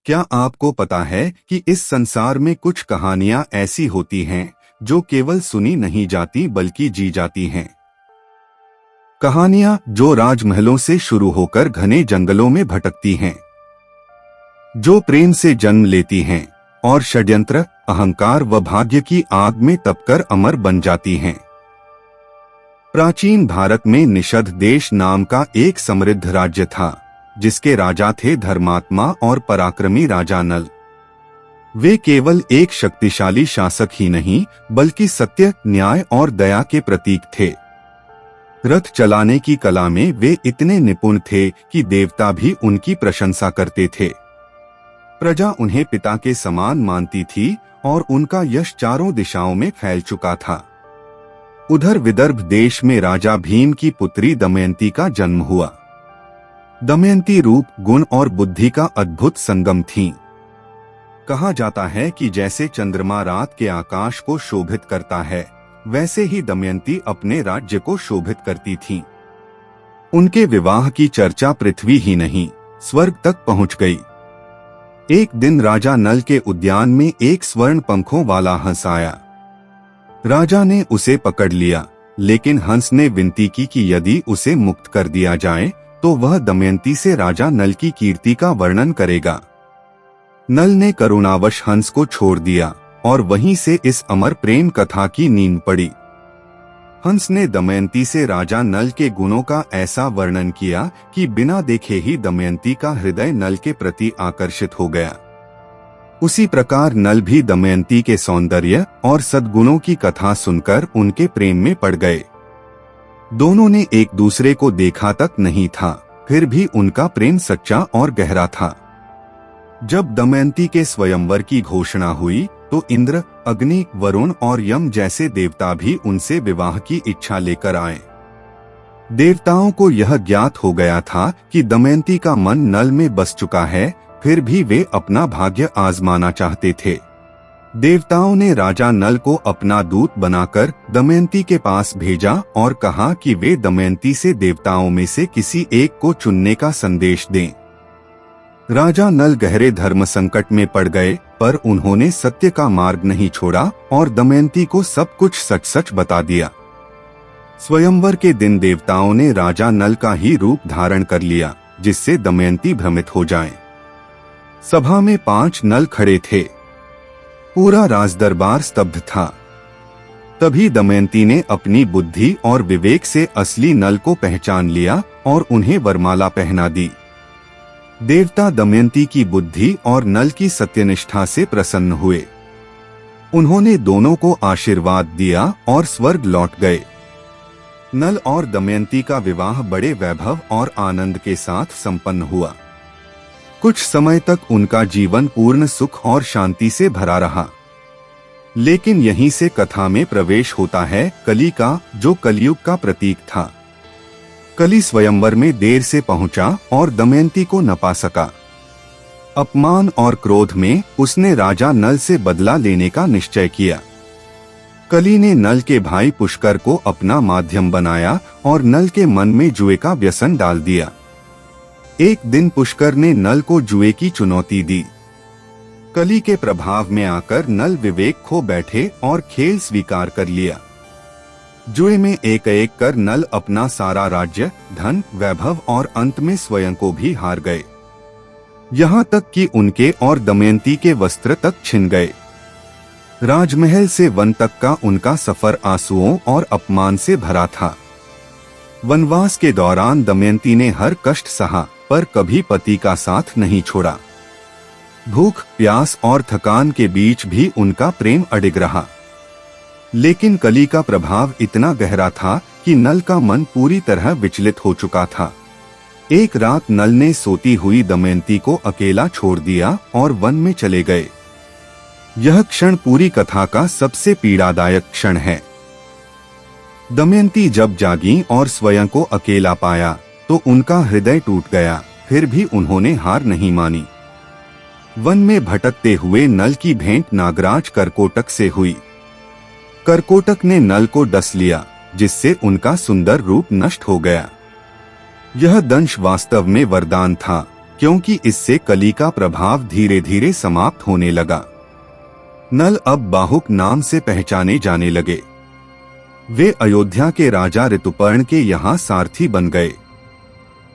क्या आपको पता है कि इस संसार में कुछ कहानियां ऐसी होती हैं जो केवल सुनी नहीं जाती बल्कि जी जाती हैं। कहानियां जो राजमहलों से शुरू होकर घने जंगलों में भटकती हैं, जो प्रेम से जन्म लेती हैं और षड्यंत्र, अहंकार व भाग्य की आग में तपकर अमर बन जाती हैं। प्राचीन भारत में निषद देश नाम का एक समृद्ध राज्य था, जिसके राजा थे धर्मात्मा और पराक्रमी राजा नल। वे केवल एक शक्तिशाली शासक ही नहीं बल्कि सत्य, न्याय और दया के प्रतीक थे। रथ चलाने की कला में वे इतने निपुण थे कि देवता भी उनकी प्रशंसा करते थे। प्रजा उन्हें पिता के समान मानती थी और उनका यश चारों दिशाओं में फैल चुका था। उधर विदर्भ देश में राजा भीम की पुत्री दमयंती का जन्म हुआ। दमयंती रूप, गुण और बुद्धि का अद्भुत संगम थीं। कहा जाता है कि जैसे चंद्रमा रात के आकाश को शोभित करता है, वैसे ही दमयंती अपने राज्य को शोभित करती थीं। उनके विवाह की चर्चा पृथ्वी ही नहीं, स्वर्ग तक पहुंच गई। एक दिन राजा नल के उद्यान में एक स्वर्ण पंखों वाला हंस आया। राजा ने उसे पकड़ लिया, लेकिन हंस ने विनती की कि यदि उसे मुक्त कर दिया जाए तो वह दमयंती से राजा नल की कीर्ति का वर्णन करेगा। नल ने करुणावश हंस को छोड़ दिया और वहीं से इस अमर प्रेम कथा की नींद पड़ी। हंस ने दमयंती से राजा नल के गुणों का ऐसा वर्णन किया कि बिना देखे ही दमयंती का हृदय नल के प्रति आकर्षित हो गया। उसी प्रकार नल भी दमयंती के सौंदर्य और सद्गुणों की कथा सुनकर उनके प्रेम में पड़ गए। दोनों ने एक दूसरे को देखा तक नहीं था, फिर भी उनका प्रेम सच्चा और गहरा था। जब दमयंती के स्वयंवर की घोषणा हुई तो इंद्र, अग्नि, वरुण और यम जैसे देवता भी उनसे विवाह की इच्छा लेकर आए। देवताओं को यह ज्ञात हो गया था कि दमयंती का मन नल में बस चुका है, फिर भी वे अपना भाग्य आजमाना चाहते थे। देवताओं ने राजा नल को अपना दूत बनाकर दमयंती के पास भेजा और कहा कि वे दमयंती से देवताओं में से किसी एक को चुनने का संदेश दें। राजा नल गहरे धर्म संकट में पड़ गए, पर उन्होंने सत्य का मार्ग नहीं छोड़ा और दमयंती को सब कुछ सच सच बता दिया। स्वयंवर के दिन देवताओं ने राजा नल का ही रूप धारण कर लिया, जिससे दमयंती भ्रमित हो जाए। सभा में 5 नल खड़े थे। पूरा राजदरबार स्तब्ध था। तभी दमयंती ने अपनी बुद्धि और विवेक से असली नल को पहचान लिया और उन्हें वरमाला पहना दी। देवता दमयंती की बुद्धि और नल की सत्यनिष्ठा से प्रसन्न हुए। उन्होंने दोनों को आशीर्वाद दिया और स्वर्ग लौट गए। नल और दमयंती का विवाह बड़े वैभव और आनंद के साथ संपन्न हुआ। कुछ समय तक उनका जीवन पूर्ण सुख और शांति से भरा रहा। लेकिन यहीं से कथा में प्रवेश होता है कली का, जो कलयुग का प्रतीक था। कली स्वयंवर में देर से पहुंचा और दमयंती को न पा सका। अपमान और क्रोध में उसने राजा नल से बदला लेने का निश्चय किया। कली ने नल के भाई पुष्कर को अपना माध्यम बनाया और नल के मन में जुए का व्यसन डाल दिया। एक दिन पुष्कर ने नल को जुए की चुनौती दी। कली के प्रभाव में आकर नल विवेक खो बैठे और खेल स्वीकार कर लिया। जुए में एक-एक कर नल अपना सारा राज्य, धन, वैभव और अंत में स्वयं को भी हार गए। यहाँ तक कि उनके और दमयंती के वस्त्र तक छिन गए। राजमहल से वन तक का उनका सफर आंसुओं और अपमान से भरा था। वनवास के दौरान दमयंती ने हर कष्ट सहा, पर कभी पति का साथ नहीं छोड़ा। भूख, प्यास और थकान के बीच भी उनका प्रेम अडिग रहा। लेकिन कली का प्रभाव इतना गहरा था कि नल का मन पूरी तरह विचलित हो चुका था। एक रात नल ने सोती हुई दमयंती को अकेला छोड़ दिया और वन में चले गए। यह क्षण पूरी कथा का सबसे पीड़ादायक क्षण है। दमयंती जब जागी और स्वयं को अकेला पाया तो उनका हृदय टूट गया, फिर भी उन्होंने हार नहीं मानी। वन में भटकते हुए नल की भेंट नागराज करकोटक से हुई। करकोटक ने नल को डस लिया, जिससे उनका सुंदर रूप नष्ट हो गया। यह दंश वास्तव में वरदान था, क्योंकि इससे कली का प्रभाव धीरे धीरे समाप्त होने लगा। नल अब बाहुक नाम से पहचाने जाने लगे। वे अयोध्या के राजा ऋतुपर्ण के यहाँ सारथी बन गए।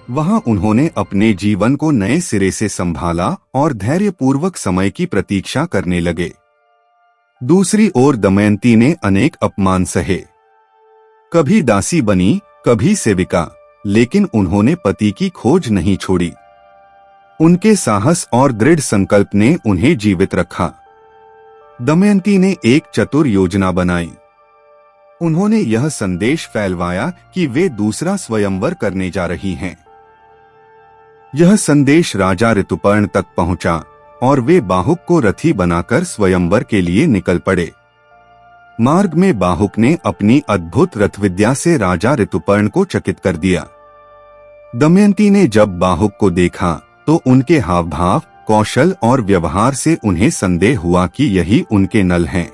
वहां उन्होंने अपने जीवन को नए सिरे से संभाला और धैर्यपूर्वक समय की प्रतीक्षा करने लगे। दूसरी ओर दमयंती ने अनेक अपमान सहे। कभी दासी बनी, कभी सेविका, लेकिन उन्होंने पति की खोज नहीं छोड़ी। उनके साहस और दृढ़ संकल्प ने उन्हें जीवित रखा। दमयंती ने एक चतुर योजना बनाई। उन्होंने यह संदेश फैलवाया कि वे दूसरा स्वयंवर करने जा रही हैं। यह संदेश राजा ऋतुपर्ण तक पहुंचा और वे बाहुक को रथी बनाकर स्वयंवर के लिए निकल पड़े। मार्ग में बाहुक ने अपनी अद्भुत रथ विद्या से राजा ऋतुपर्ण को चकित कर दिया। दमयंती ने जब बाहुक को देखा तो उनके हाव भाव, कौशल और व्यवहार से उन्हें संदेह हुआ कि यही उनके नल हैं।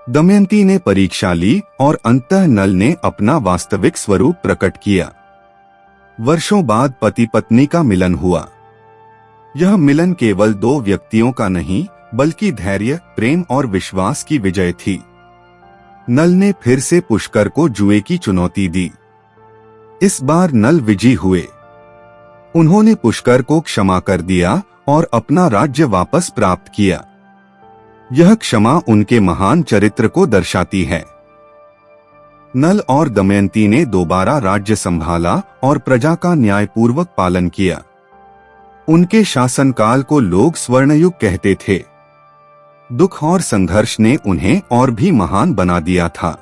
दमयंती ने परीक्षा ली और अंततः नल ने अपना वास्तविक स्वरूप प्रकट किया। वर्षों बाद पति पत्नी का मिलन हुआ। यह मिलन केवल दो व्यक्तियों का नहीं, बल्कि धैर्य, प्रेम और विश्वास की विजय थी। नल ने फिर से पुष्कर को जुए की चुनौती दी। इस बार नल विजयी हुए। उन्होंने पुष्कर को क्षमा कर दिया और अपना राज्य वापस प्राप्त किया। यह क्षमा उनके महान चरित्र को दर्शाती है। नल और दमयंती ने दोबारा राज्य संभाला और प्रजा का न्यायपूर्वक पालन किया। उनके शासनकाल को लोग स्वर्णयुग कहते थे। दुख और संघर्ष ने उन्हें और भी महान बना दिया था।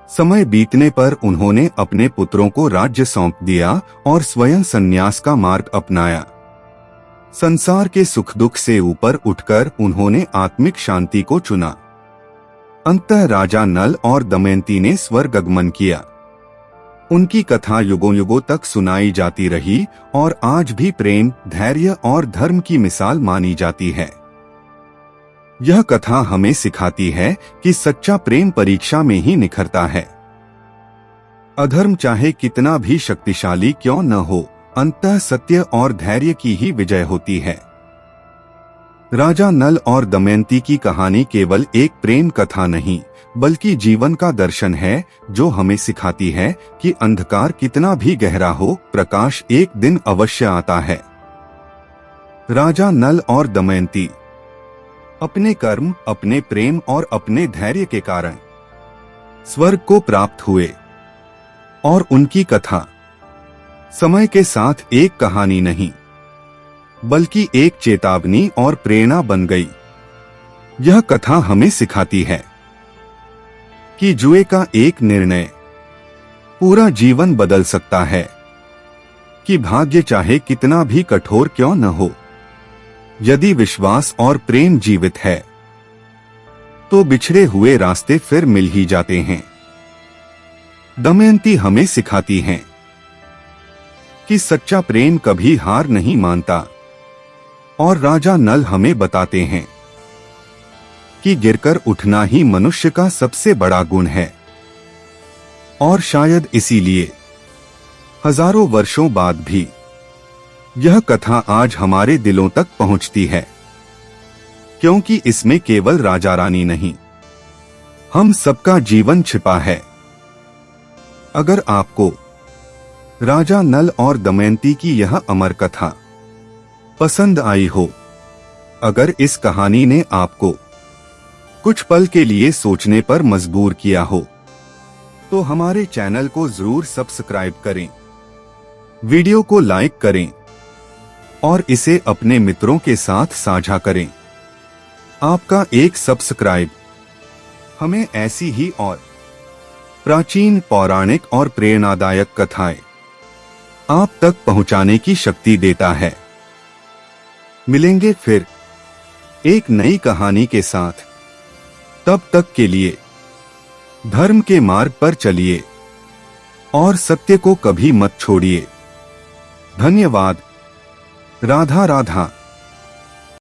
समय बीतने पर उन्होंने अपने पुत्रों को राज्य सौंप दिया और स्वयं संन्यास का मार्ग अपनाया। संसार के सुख दुख से ऊपर उठकर उन्होंने आत्मिक शांति को चुना। अंततः राजा नल और दमयंती ने स्वर्गगमन किया। उनकी कथा युगों युगों तक सुनाई जाती रही और आज भी प्रेम, धैर्य और धर्म की मिसाल मानी जाती है। यह कथा हमें सिखाती है कि सच्चा प्रेम परीक्षा में ही निखरता है। अधर्म चाहे कितना भी शक्तिशाली क्यों न हो, अंततः सत्य और धैर्य की ही विजय होती है। राजा नल और दमयंती की कहानी केवल एक प्रेम कथा नहीं, बल्कि जीवन का दर्शन है जो हमें सिखाती है कि अंधकार कितना भी गहरा हो, प्रकाश एक दिन अवश्य आता है। राजा नल और दमयंती अपने कर्म, अपने प्रेम और अपने धैर्य के कारण स्वर्ग को प्राप्त हुए और उनकी कथा समय के साथ एक कहानी नहीं, बल्कि एक चेतावनी और प्रेरणा बन गई। यह कथा हमें सिखाती है कि जुए का एक निर्णय पूरा जीवन बदल सकता है, कि भाग्य चाहे कितना भी कठोर क्यों न हो, यदि विश्वास और प्रेम जीवित है तो बिछड़े हुए रास्ते फिर मिल ही जाते हैं। दमयंती हमें सिखाती हैं कि सच्चा प्रेम कभी हार नहीं मानता और राजा नल हमें बताते हैं कि गिरकर उठना ही मनुष्य का सबसे बड़ा गुण है। और शायद इसीलिए हजारों वर्षों बाद भी यह कथा आज हमारे दिलों तक पहुंचती है, क्योंकि इसमें केवल राजा रानी नहीं, हम सबका जीवन छिपा है। अगर आपको राजा नल और दमयंती की यह अमर कथा पसंद आई हो, अगर इस कहानी ने आपको कुछ पल के लिए सोचने पर मजबूर किया हो, तो हमारे चैनल को जरूर सब्सक्राइब करें, वीडियो को लाइक करें और इसे अपने मित्रों के साथ साझा करें। आपका एक सब्सक्राइब हमें ऐसी ही और प्राचीन, पौराणिक और प्रेरणादायक कथाएं आप तक पहुंचाने की शक्ति देता है। मिलेंगे फिर एक नई कहानी के साथ। तब तक के लिए धर्म के मार्ग पर चलिए और सत्य को कभी मत छोड़िए। धन्यवाद। राधा राधा।